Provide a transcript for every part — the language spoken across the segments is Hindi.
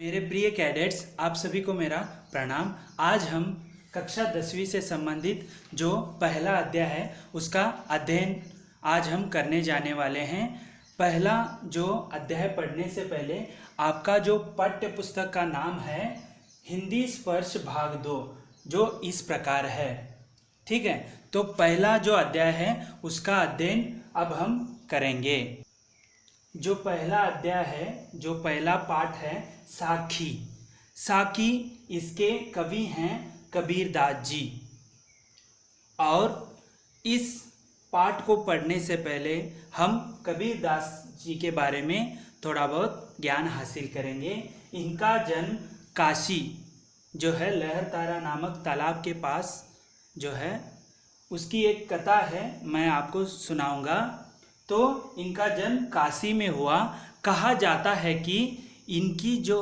मेरे प्रिय कैडेट्स, आप सभी को मेरा प्रणाम। आज हम कक्षा 10वीं से संबंधित जो पहला अध्याय है उसका अध्ययन आज हम करने जाने वाले हैं। पहला जो अध्याय पढ़ने से पहले आपका जो पाठ्य पुस्तक का नाम है हिंदी स्पर्श भाग 2, जो इस प्रकार है। ठीक है, तो पहला जो अध्याय है उसका अध्ययन अब हम करेंगे। जो पहला अध्याय है, जो पहला पाठ है साखी। साखी इसके कवि हैं कबीरदास जी। और इस पाठ को पढ़ने से पहले हम कबीरदास जी के बारे में थोड़ा बहुत ज्ञान हासिल करेंगे। इनका जन्म काशी जो है लहरतारा नामक तालाब के पास जो है, उसकी एक कथा है, मैं आपको सुनाऊंगा। तो इनका जन्म काशी में हुआ। कहा जाता है कि इनकी जो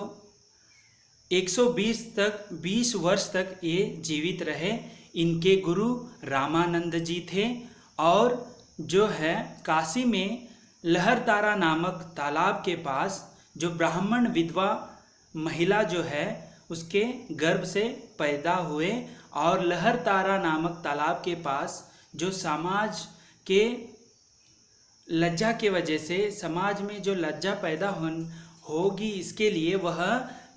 120 वर्ष तक ये जीवित रहे। इनके गुरु रामानंद जी थे। और जो है काशी में लहरतारा नामक तालाब के पास जो ब्राह्मण विधवा महिला जो है उसके गर्भ से पैदा हुए। और लहरतारा नामक तालाब के पास जो समाज के लज्जा के वजह से, समाज में जो लज्जा पैदा होगी, इसके लिए वह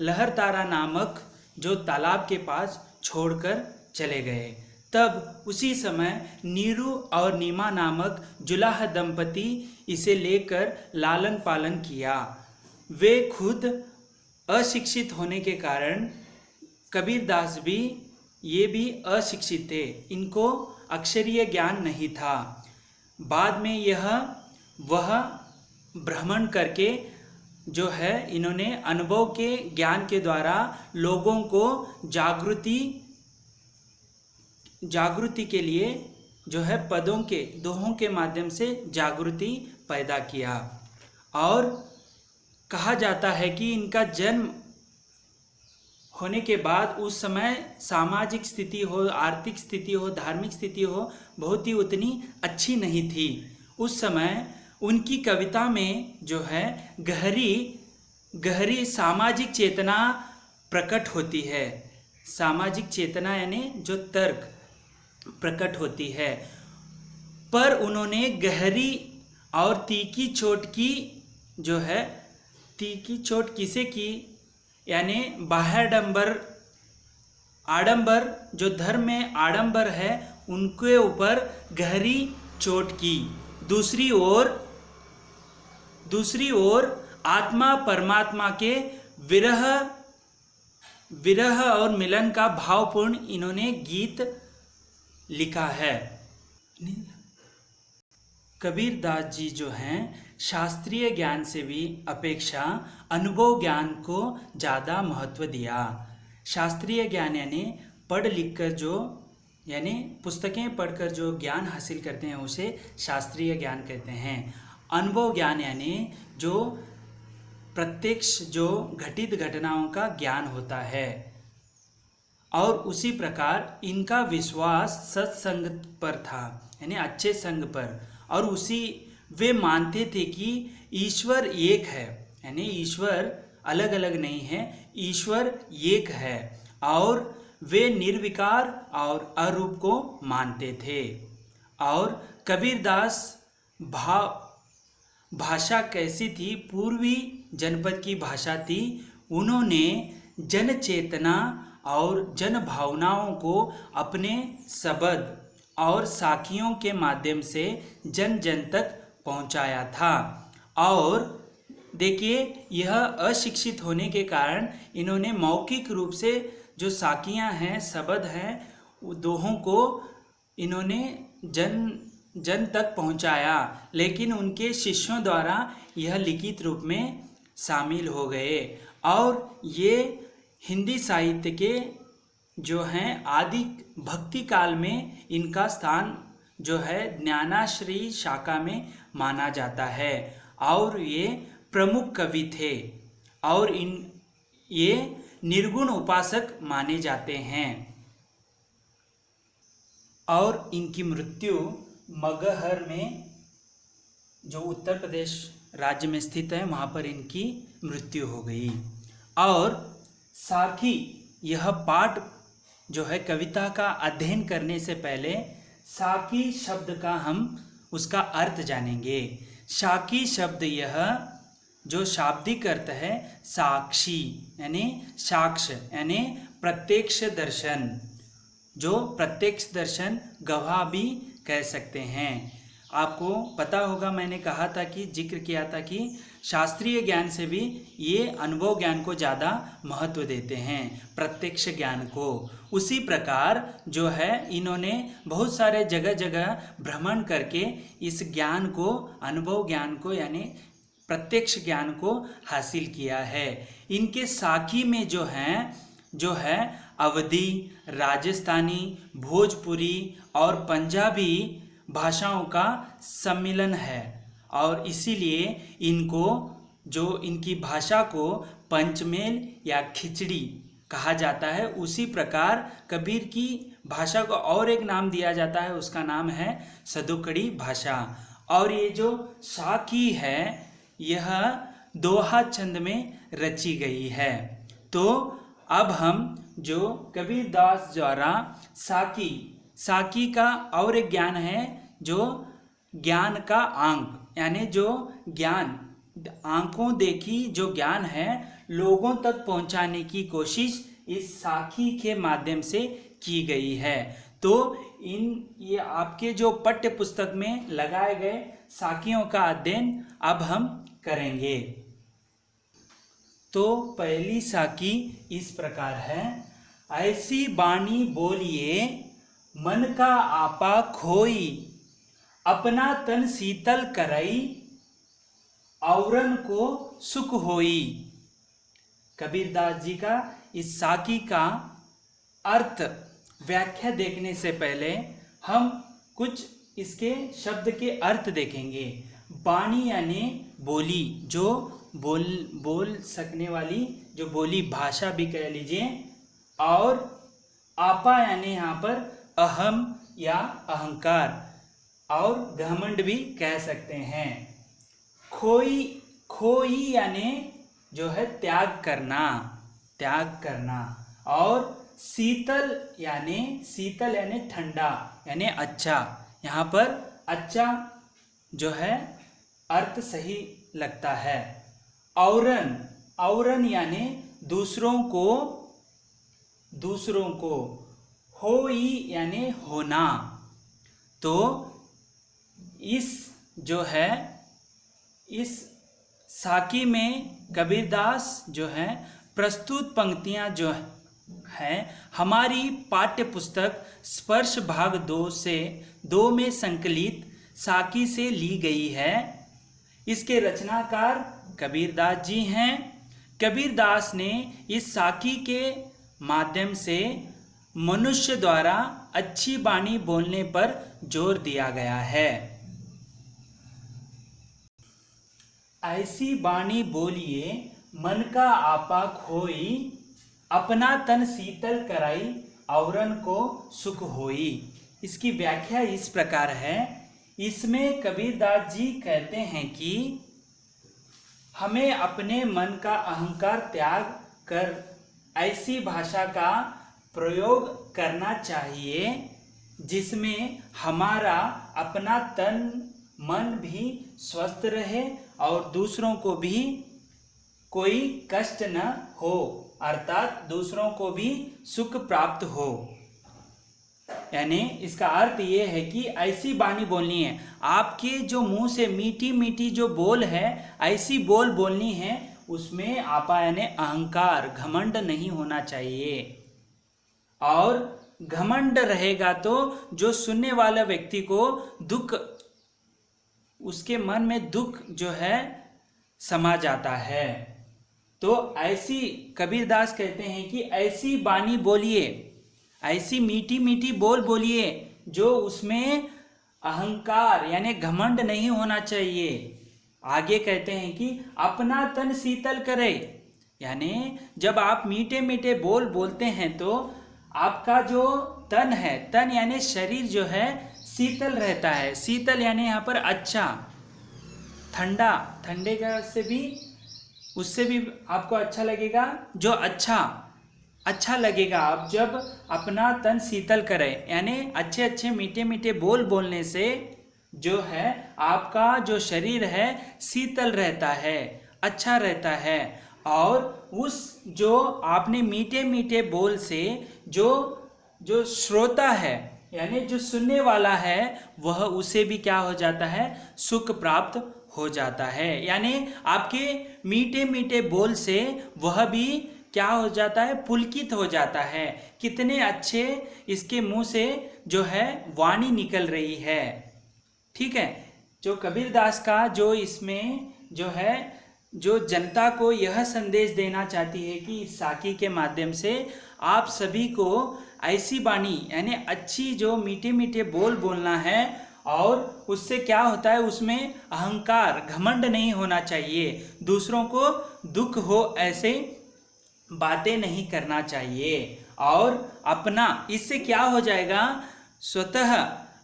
लहरतारा नामक जो तालाब के पास छोड़कर चले गए। तब उसी समय नीरू और नीमा नामक जुलाह दंपति इसे लेकर लालन पालन किया। वे खुद अशिक्षित होने के कारण कबीरदास भी भी अशिक्षित थे। इनको अक्षरीय ज्ञान नहीं था। बाद में वह भ्रमण करके जो है इन्होंने अनुभव के ज्ञान के द्वारा लोगों को जागृति के लिए जो है पदों के दोहों के माध्यम से जागृति पैदा किया। और कहा जाता है कि इनका जन्म होने के बाद उस समय सामाजिक स्थिति हो, आर्थिक स्थिति हो, धार्मिक स्थिति हो, बहुत ही उतनी अच्छी नहीं थी। उस समय उनकी कविता में जो है गहरी सामाजिक चेतना प्रकट होती है। सामाजिक चेतना यानी जो तर्क प्रकट होती है। पर उन्होंने गहरी और तीखी चोट की जो है, तीखी चोट किसे की, यानी आडंबर जो धर्म में आडंबर है उनके ऊपर गहरी चोट की। दूसरी ओर आत्मा परमात्मा के विरह और मिलन का भावपूर्ण इन्होंने गीत लिखा है। कबीरदास जी जो हैं शास्त्रीय ज्ञान से भी अपेक्षा अनुभव ज्ञान को ज़्यादा महत्व दिया। शास्त्रीय ज्ञान यानी पढ़ लिख कर जो, यानी पुस्तकें पढ़कर जो ज्ञान हासिल करते हैं उसे शास्त्रीय ज्ञान कहते हैं। अनुभव ज्ञान यानी जो प्रत्यक्ष जो घटित घटनाओं का ज्ञान होता है। और उसी प्रकार इनका विश्वास सत्संग पर था, यानी अच्छे संग पर। और वे मानते थे कि ईश्वर एक है, यानी ईश्वर अलग अलग नहीं है, ईश्वर एक है। और वे निर्विकार और अरूप को मानते थे। और कबीरदास भाषा कैसी थी, पूर्वी जनपद की भाषा थी। उन्होंने जन चेतना और जन भावनाओं को अपने शब्द और साखियों के माध्यम से जन जन तक पहुंचाया था। और देखिए, यह अशिक्षित होने के कारण इन्होंने मौखिक रूप से जो साखियां हैं, शब्द हैं, दोहों को इन्होंने जन तक पहुंचाया। लेकिन उनके शिष्यों द्वारा यह लिखित रूप में शामिल हो गए। और ये हिंदी साहित्य के जो हैं आदि भक्ति काल में इनका स्थान जो है ज्ञानाश्रयी शाखा में माना जाता है। और ये प्रमुख कवि थे। और ये निर्गुण उपासक माने जाते हैं। और इनकी मृत्यु मगहर में, जो उत्तर प्रदेश राज्य में स्थित है, वहाँ पर इनकी मृत्यु हो गई। और साखी, यह पाठ जो है कविता का अध्ययन करने से पहले साखी शब्द का हम उसका अर्थ जानेंगे। साखी शब्द यह जो शाब्दिक अर्थ है साक्षी यानी साक्ष्य यानी प्रत्यक्ष दर्शन, जो प्रत्यक्ष दर्शन गवाह भी कह सकते हैं। आपको पता होगा, मैंने कहा था कि जिक्र किया था कि शास्त्रीय ज्ञान से भी ये अनुभव ज्ञान को ज़्यादा महत्व देते हैं, प्रत्यक्ष ज्ञान को। उसी प्रकार जो है इन्होंने बहुत सारे जगह जगह भ्रमण करके इस ज्ञान को, अनुभव ज्ञान को यानी प्रत्यक्ष ज्ञान को हासिल किया है। इनके साखी में जो है अवधी, राजस्थानी, भोजपुरी और पंजाबी भाषाओं का सम्मिलन है और इसीलिए इनको, जो इनकी भाषा को पंचमेल या खिचड़ी कहा जाता है। उसी प्रकार कबीर की भाषा को और एक नाम दिया जाता है, उसका नाम है सदुकड़ी भाषा। और ये जो साखी है यह दोहा छंद में रची गई है। तो अब हम जो कबीरदास द्वारा साकी का और एक ज्ञान है, जो ज्ञान का आंक यानी जो ज्ञान आंखों देखी जो ज्ञान है लोगों तक पहुंचाने की कोशिश इस साखी के माध्यम से की गई है। तो ये आपके जो पाठ्य पुस्तक में लगाए गए साखियों का अध्ययन अब हम करेंगे। तो पहली साखी इस प्रकार है। ऐसी बाणी बोलिए मन का आपा खोई, अपना तन शीतल करई, औरन को सुख होई। कबीरदास जी का इस साखी का अर्थ व्याख्या देखने से पहले हम कुछ इसके शब्द के अर्थ देखेंगे। बाणी यानी बोली, जो बोल सकने वाली जो बोली भाषा भी कह लीजिए, और आपा यानी यहाँ पर अहम या अहंकार और घमंड भी कह सकते हैं। खोई यानी जो है त्याग करना और शीतल यानी ठंडा यानी अच्छा। यहाँ पर अच्छा जो है अर्थ सही लगता है। औरन यानी दूसरों को, होई यानी होना। तो इस साखी में कबीरदास जो है प्रस्तुत पंक्तियां जो है हमारी पाठ्य पुस्तक स्पर्श भाग 2 में संकलित साखी से ली गई है। इसके रचनाकार कबीरदास जी हैं। कबीरदास ने इस साखी के माध्यम से मनुष्य द्वारा अच्छी बाणी बोलने पर जोर दिया गया है। ऐसी बाणी बोलिए मन का आपा खोई, अपना तन शीतल कराई, औरन को सुख होई। इसकी व्याख्या इस प्रकार है। इसमें कबीरदास जी कहते हैं कि हमें अपने मन का अहंकार त्याग कर ऐसी भाषा का प्रयोग करना चाहिए जिसमें हमारा अपना तन मन भी स्वस्थ रहे और दूसरों को भी कोई कष्ट न हो, अर्थात दूसरों को भी सुख प्राप्त हो। यानी इसका अर्थ ये है कि ऐसी बाणी बोलनी है। आपके जो मुंह से मीठी मीठी जो बोल है ऐसी बोल बोलनी है, उसमें आपा यानी अहंकार घमंड नहीं होना चाहिए। और घमंड रहेगा तो जो सुनने वाला व्यक्ति को दुख, उसके मन में दुख जो है समा जाता है। तो ऐसी कबीरदास कहते हैं कि ऐसी बाणी बोलिए, ऐसी मीठी मीठी बोल बोलिए जो उसमें अहंकार यानी घमंड नहीं होना चाहिए। आगे कहते हैं कि अपना तन शीतल करे, यानी जब आप मीठे मीठे बोल बोलते हैं तो आपका जो तन है, तन यानी शरीर जो है शीतल रहता है। शीतल यानी यहाँ पर अच्छा, ठंडा, ठंडे का से भी उससे भी आपको अच्छा लगेगा। जो अच्छा लगेगा आप जब अपना तन शीतल करें, यानी अच्छे अच्छे मीठे मीठे बोल बोलने से जो है आपका जो शरीर है शीतल रहता है, अच्छा रहता है। और उस जो आपने मीठे मीठे बोल से जो जो श्रोता है यानी जो सुनने वाला है वह उसे भी क्या हो जाता है, सुख प्राप्त हो जाता है। यानी आपके मीठे मीठे बोल से वह भी क्या हो जाता है, पुलकित हो जाता है। कितने अच्छे इसके मुंह से जो है वाणी निकल रही है। ठीक है, जो कबीरदास का जो इसमें जो है जो जनता को यह संदेश देना चाहती है कि इस साखी के माध्यम से आप सभी को ऐसी वाणी यानी अच्छी जो मीठे मीठे बोल बोलना है, और उससे क्या होता है उसमें अहंकार घमंड नहीं होना चाहिए, दूसरों को दुख हो ऐसे बातें नहीं करना चाहिए। और अपना इससे क्या हो जाएगा, स्वतः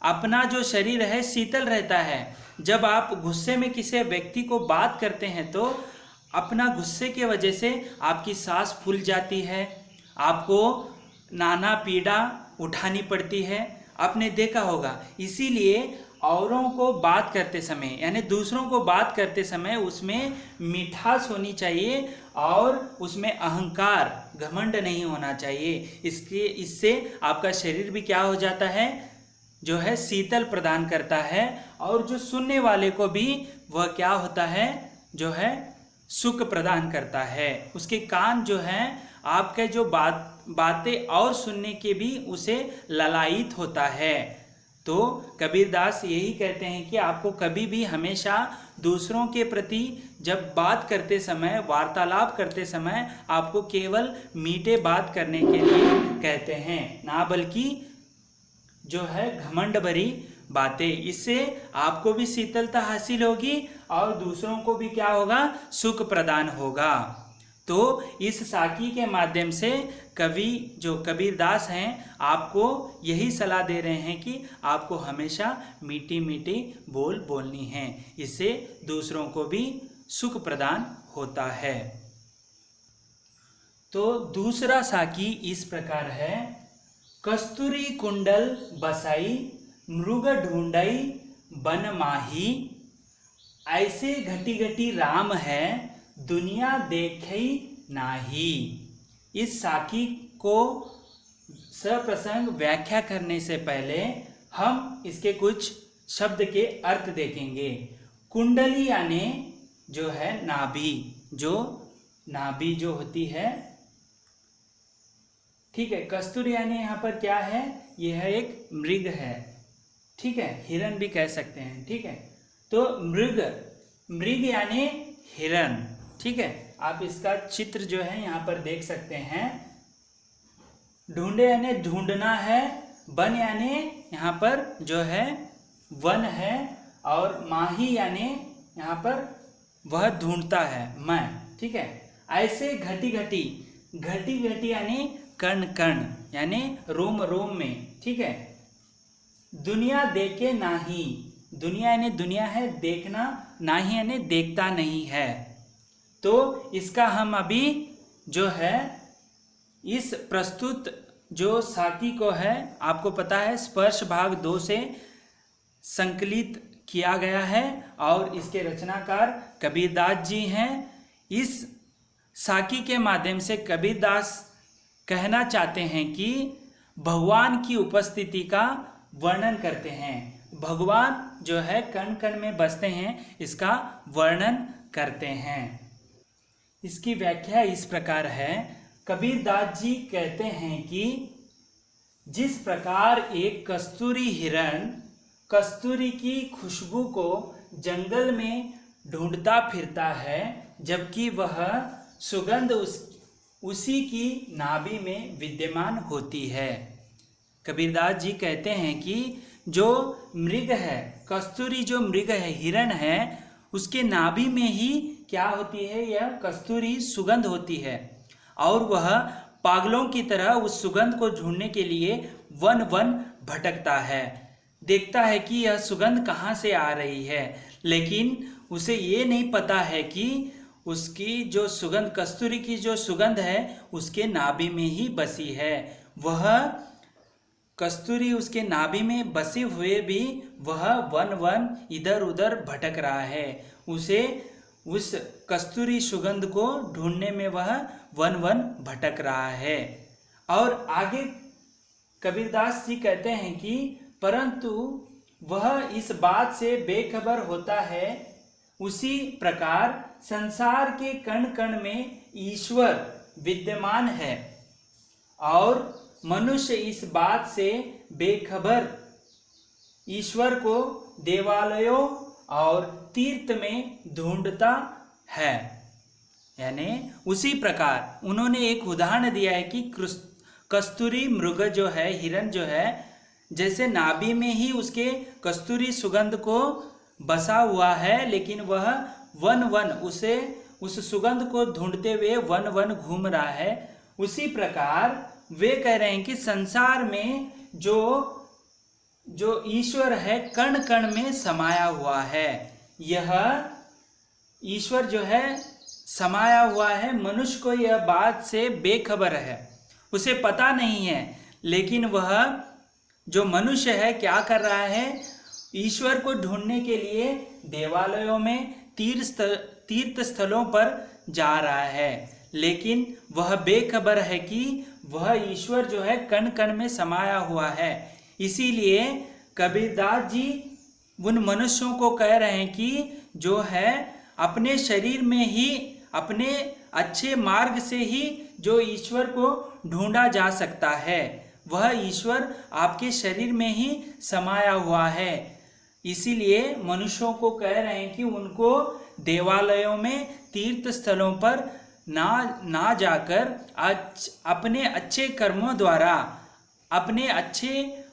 अपना जो शरीर है शीतल रहता है। जब आप गुस्से में किसी व्यक्ति को बात करते हैं तो अपना गुस्से के वजह से आपकी सांस फूल जाती है, आपको नाना पीड़ा उठानी पड़ती है, आपने देखा होगा। इसीलिए औरों को बात करते समय यानी दूसरों को बात करते समय उसमें मिठास होनी चाहिए और उसमें अहंकार घमंड नहीं होना चाहिए। इससे आपका शरीर भी क्या हो जाता है, जो है शीतल प्रदान करता है, और जो सुनने वाले को भी वह क्या होता है, जो है सुख प्रदान करता है। उसके कान जो हैं आपके जो बातें और सुनने के भी उसे ललायित होता है। तो कबीरदास यही कहते हैं कि आपको कभी भी हमेशा दूसरों के प्रति जब बात करते समय, वार्तालाप करते समय आपको केवल मीठे बात करने के लिए कहते हैं, ना बल्कि जो है घमंड भरी बातें। इससे आपको भी शीतलता हासिल होगी और दूसरों को भी क्या होगा, सुख प्रदान होगा। तो इस साखी के माध्यम से कवि जो कबीरदास हैं आपको यही सलाह दे रहे हैं कि आपको हमेशा मीठी मीठी बोल बोलनी है, इससे दूसरों को भी सुख प्रदान होता है। तो दूसरा साखी इस प्रकार है, कस्तूरी कुंडल बसाई मृग ढूंढई बन माही, ऐसे घटी घटी राम है दुनिया देखई नाही। इस साखी को सप्रसंग व्याख्या करने से पहले हम इसके कुछ शब्द के अर्थ देखेंगे। कुंडली यानी जो है नाभि, जो नाभि जो होती है, ठीक है। कस्तूरी यानी यहाँ पर क्या है, यह एक मृग है, ठीक है, हिरण भी कह सकते हैं, ठीक है। तो मृग यानी हिरण, ठीक है। आप इसका चित्र जो है यहाँ पर देख सकते हैं। ढूंढे यानी ढूंढना है, बन यानी यहाँ पर जो है वन है, और माही यानी यहाँ पर वह ढूंढता है, मैं, ठीक है। ऐसे घटी घटी यानी कण कण यानी रोम रोम में, ठीक है। दुनिया देखे नाही, दुनिया यानी दुनिया है, देखना, नाही यानी देखता नहीं है। तो इसका हम अभी जो है इस प्रस्तुत जो साखी को है, आपको पता है स्पर्श भाग 2 से संकलित किया गया है और इसके रचनाकार कबीरदास जी हैं। इस साखी के माध्यम से कबीरदास कहना चाहते हैं कि भगवान की उपस्थिति का वर्णन करते हैं। भगवान जो है कण कण में बसते हैं, इसका वर्णन करते हैं। इसकी व्याख्या इस प्रकार है, कबीरदास जी कहते हैं कि जिस प्रकार एक कस्तूरी हिरण कस्तूरी की खुशबू को जंगल में ढूंढता फिरता है, जबकि वह सुगंध उसी की नाभि में विद्यमान होती है। कबीरदास जी कहते हैं कि जो मृग है, कस्तूरी जो मृग है, हिरण है, उसके नाभि में ही क्या होती है, यह कस्तूरी सुगंध होती है, और वह पागलों की तरह उस सुगंध को ढूंढने के लिए वन वन भटकता है, देखता है कि यह सुगंध कहाँ से आ रही है, लेकिन उसे ये नहीं पता है कि उसकी जो सुगंध, कस्तूरी की जो सुगंध है उसके नाभि में ही बसी है। वह कस्तूरी उसके नाभि में बसे हुए भी वह वन वन इधर उधर भटक रहा है। उसे उस कस्तूरी सुगंध को ढूंढने में वह वन वन भटक रहा है। और आगे कबीरदास जी कहते हैं कि परंतु वह इस बात से बेखबर होता है, उसी प्रकार संसार के कण कण में ईश्वर विद्यमान है और मनुष्य इस बात से बेखबर ईश्वर को देवालयों और तीर्थ में ढूंढता है। यानी उसी प्रकार उन्होंने एक उदाहरण दिया है कि कस्तूरी मृग जो है, हिरण जो है, जैसे नाभि में ही उसके कस्तूरी सुगंध को बसा हुआ है, लेकिन वह वन वन उस सुगंध को ढूंढते हुए वन वन घूम रहा है। उसी प्रकार वे कह रहे हैं कि संसार में जो ईश्वर है कण कण में समाया हुआ है। यह ईश्वर जो है समाया हुआ है, मनुष्य को यह बात से बेखबर है, उसे पता नहीं है। लेकिन वह जो मनुष्य है क्या कर रहा है, ईश्वर को ढूंढने के लिए देवालयों में तीर्थ स्थलों पर जा रहा है, लेकिन वह बेखबर है कि वह ईश्वर जो है कण कण में समाया हुआ है। इसीलिए कबीरदास जी उन मनुष्यों को कह रहे हैं कि जो है अपने शरीर में ही, अपने अच्छे मार्ग से ही जो ईश्वर को ढूंढा जा सकता है, वह ईश्वर आपके शरीर में ही समाया हुआ है। इसीलिए मनुष्यों को कह रहे हैं कि उनको देवालयों में तीर्थ स्थलों पर ना जाकर अपने अच्छे कर्मों द्वारा, अपने अच्छे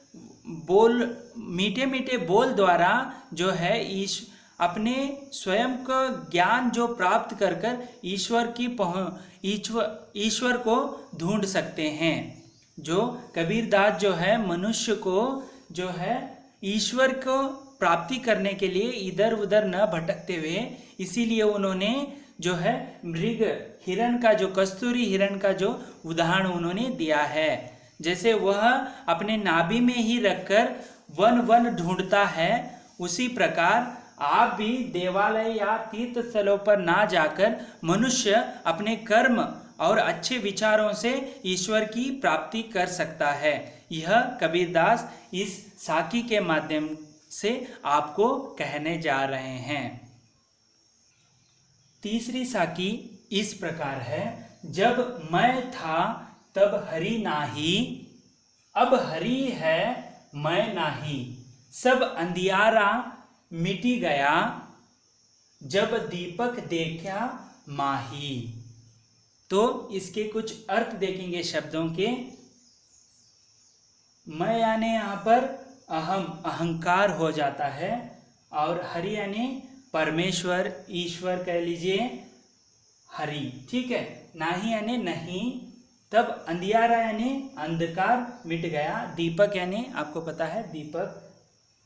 मीठे मीठे बोल द्वारा जो है अपने स्वयं का ज्ञान जो प्राप्त कर कर ईश्वर को ढूंढ सकते हैं। जो कबीरदास जो है मनुष्य को जो है ईश्वर को प्राप्ति करने के लिए इधर उधर न भटकते हुए, इसीलिए उन्होंने जो है मृग हिरण का, जो कस्तूरी हिरण का जो उदाहरण उन्होंने दिया है। जैसे वह अपने नाभि में ही रखकर वन वन ढूंढता है, उसी प्रकार आप भी देवालय या तीर्थ स्थलों पर ना जाकर मनुष्य अपने कर्म और अच्छे विचारों से ईश्वर की प्राप्ति कर सकता है। यह कबीरदास इस साखी के माध्यम से आपको कहने जा रहे हैं। तीसरी साखी इस प्रकार है, जब मैं था तब हरि नाही, अब हरि है मैं नाही, सब अंधियारा मिटी गया, जब दीपक देखा माही। तो इसके कुछ अर्थ देखेंगे शब्दों के। मैं यानी यहाँ पर अहंकार हो जाता है, और हरि यानी परमेश्वर, ईश्वर कह लीजिए, हरि, ठीक है। नाही यानी नहीं, तब अंधियारा यानी अंधकार मिट गया, दीपक यानी आपको पता है दीपक,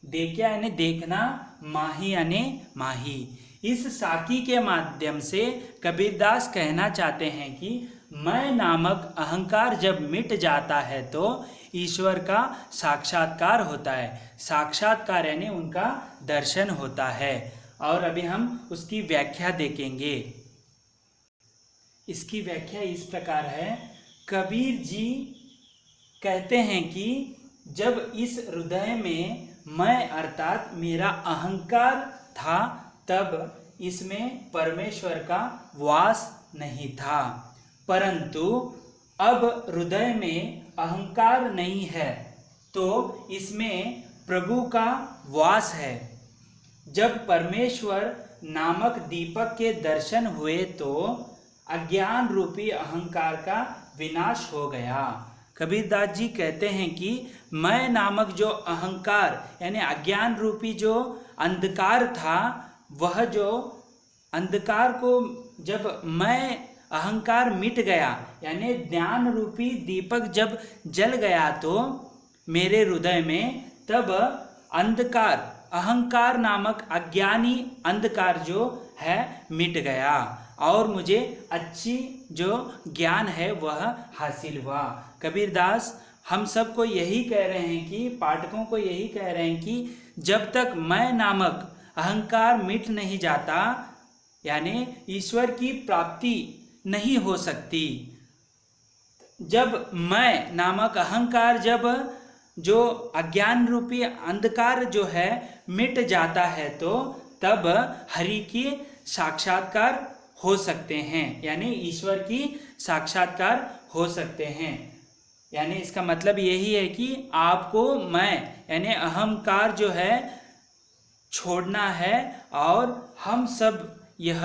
देखा यानी देखना, माही यानी माही। इस साखी के माध्यम से कबीरदास कहना चाहते हैं कि मैं नामक अहंकार जब मिट जाता है तो ईश्वर का साक्षात्कार होता है। साक्षात्कार यानी उनका दर्शन होता है। और अभी हम उसकी व्याख्या देखेंगे। इसकी व्याख्या इस प्रकार है, कबीर जी कहते हैं कि जब इस हृदय में मैं अर्थात मेरा अहंकार था, तब इसमें परमेश्वर का वास नहीं था, परंतु अब हृदय में अहंकार नहीं है तो इसमें प्रभु का वास है। जब परमेश्वर नामक दीपक के दर्शन हुए तो अज्ञान रूपी अहंकार का विनाश हो गया। कबीरदास जी कहते हैं कि मैं नामक जो अहंकार यानी अज्ञान रूपी जो अंधकार था, वह जो अंधकार को जब मैं अहंकार मिट गया यानी ज्ञान रूपी दीपक जब जल गया तो मेरे हृदय में, तब अंधकार, अहंकार नामक अज्ञानी अंधकार जो है मिट गया। और मुझे अच्छी जो ज्ञान है वह हासिल हुआ। कबीरदास हम सबको यही कह रहे हैं कि पाठकों को यही कह रहे हैं कि जब तक मैं नामक अहंकार मिट नहीं जाता, यानी ईश्वर की प्राप्ति नहीं हो सकती। जब मैं नामक अहंकार, जब जो अज्ञान रूपी अंधकार जो है मिट जाता है, तो तब हरि की साक्षात्कार हो सकते हैं, यानी ईश्वर की साक्षात्कार हो सकते हैं। यानी इसका मतलब यही है कि आपको मैं यानी अहंकार जो है छोड़ना है, और हम सब यह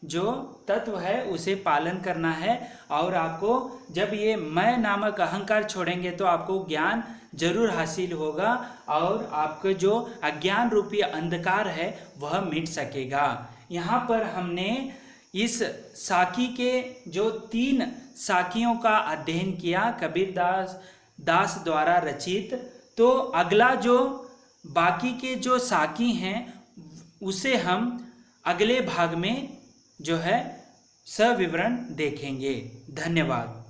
जो तत्व है उसे पालन करना है। और आपको जब ये मैं नामक अहंकार छोड़ेंगे तो आपको ज्ञान जरूर हासिल होगा, और आपके जो अज्ञान रूपी अंधकार है वह मिट सकेगा। यहाँ पर हमने इस साखी के जो 3 साखियों का अध्ययन किया कबीरदास दास द्वारा रचित। तो अगला जो बाकी के जो साखी हैं उसे हम अगले भाग में जो है सविवरण देखेंगे। धन्यवाद।